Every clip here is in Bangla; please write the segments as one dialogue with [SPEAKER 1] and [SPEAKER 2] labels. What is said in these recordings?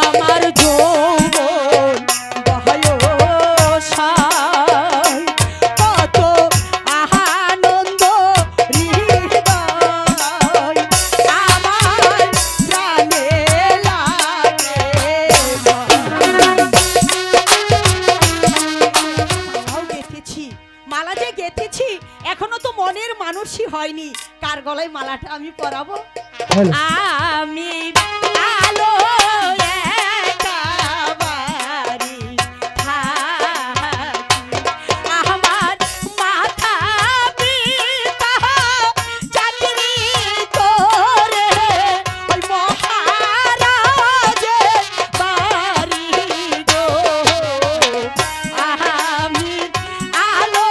[SPEAKER 1] আমার যৌবন বয়সায় কত আনন্দ হৃদয় আমার প্রাণে লাগে। মালা যে গেঁথেছি এখনো তো মনের মানুষই হয়নি, কার গলায় মালাটা আমি পরাবো। আমি আলো একাবারি আমার মাথা পিতা চাকরি করে ওই মহারাজের বাড়ি গো। আমি আলো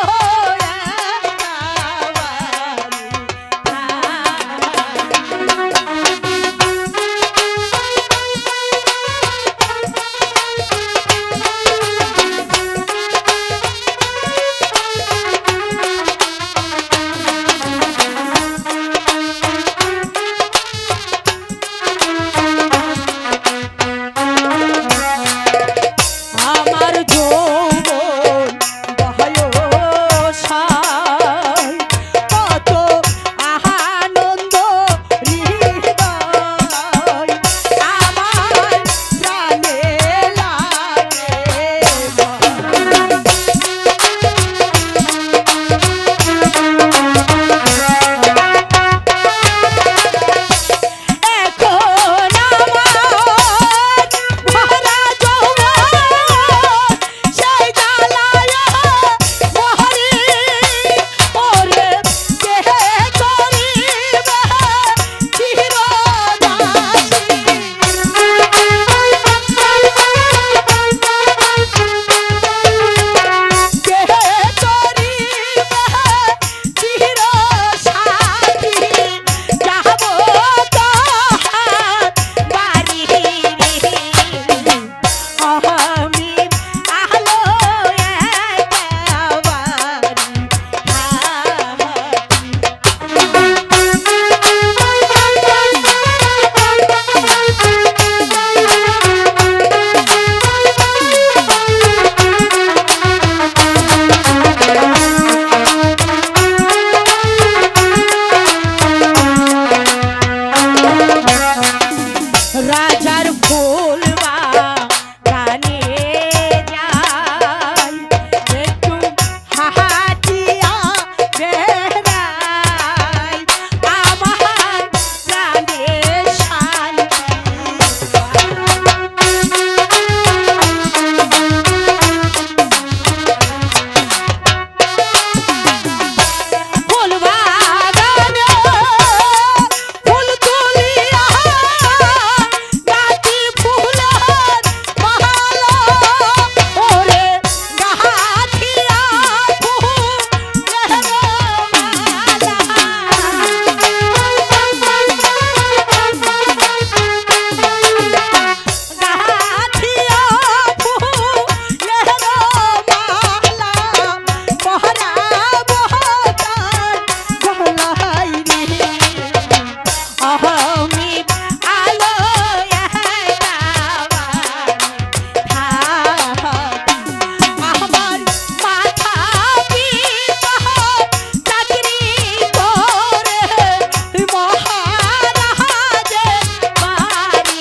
[SPEAKER 1] আমার যৌবন বয়সায় কত আনন্দ হৃদয় আমার প্রাণে লাগে। এখন আমার ভরা যৌবন সেই জ্বালায় মরি ওরে কে করিবে চিরদাসী। কে করিবে চিরসাথী যাব তাহার বাড়ি। আমি আলো রাজার ফুল বাগানে যাই একটু হাটিয়া বেড়াই আমার প্রাণে শান্তি। ফুল বাগানে ফুল তুলিয়া গাছি ফুলের মালা ওরে গাছিয়া ফুলের মালা। গাছিয়া ফুলের মালা পরাবো তার গলায় রে। আমি আলো আমার মাথা পিতা চাকরি করে মহারাজের বাড়ি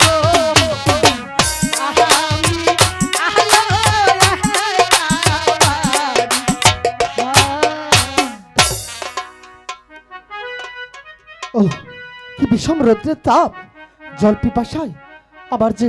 [SPEAKER 1] গো। আমি আলো
[SPEAKER 2] ও কি বিষম রৌদ্রের তাপ, জল পিপাসায় আবার যে